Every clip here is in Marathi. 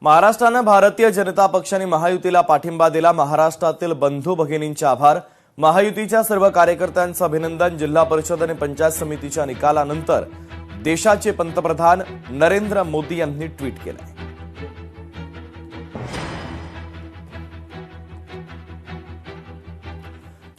महाराष्ट्रानं भारतीय जनता पक्षाने महायुतीला पाठिंबा दिला। महाराष्ट्रातील बंधू भगिनींचे आभार। महायुतीच्या सर्व कार्यकर्त्यांचं अभिनंदन। जिल्हा परिषद आणि पंचायत समितीच्या निकालानंतर देशाचे पंतप्रधान नरेंद्र मोदी यांनी ट्विट केलं।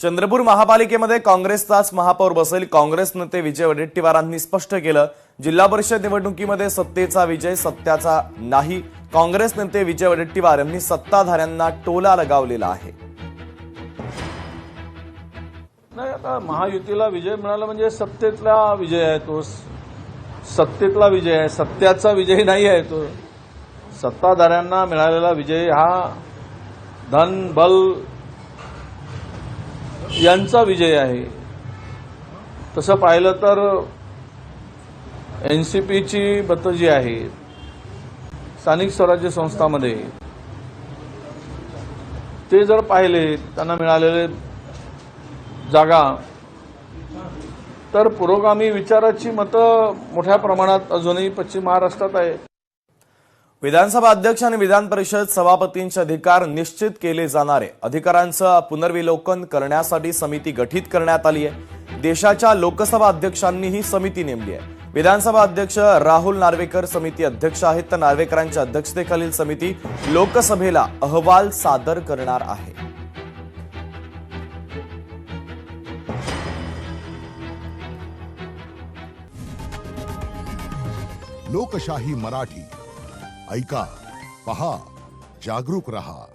चंद्रपूर महापालिकेमध्ये काँग्रेसचाच महापौर बसेल। काँग्रेस नेते विजय वडेट्टीवारांनी स्पष्ट केलं, जिल्हा परिषद निवडणुकीमध्ये सत्तेचा विजय सत्याचा नाही। काँग्रेस नेते विजय वडेट्टीवार यांनी सत्ताधाऱ्यांना टोला लगावलेला आहे। नाही, आता महायुतीला विजय मिळाला म्हणजे सत्तेतला विजय आहे, तो सत्तेतला विजय आहे, सत्याचा विजय नाही आहे। तो सत्ताधाऱ्यांना मिळालेला विजय हा धन बल यांचा विजय आहे। तसं पाहिलं तर एनसीपीची मतं जी आहेत स्थानिक स्वराज्य संस्थांमध्ये ते जर पाहिले त्यांना मिळालेले जागा तर पुरोगामी विचाराची मतं मोठ्या प्रमाणात अजूनही पश्चिम महाराष्ट्रात आहे। विधानसभा अध्यक्ष आणि विधान परिषद सभापतींचे अधिकार निश्चित केले जाणारे अधिकारांचं पुनर्विलोकन करण्यासाठी समिती गठीत करण्यात आली आहे। देशाच्या लोकसभा अध्यक्षांनी ही समिती नेमली आहे। विधानसभा अध्यक्ष राहुल नार्वेकर समिती अध्यक्ष आहेत, तर नार्वेकरांच्या अध्यक्षतेखालील समिती लोकसभेला अहवाल सादर करणार आहे। लोकशाही मराठी ऐका, पहा, जागरूक रहा।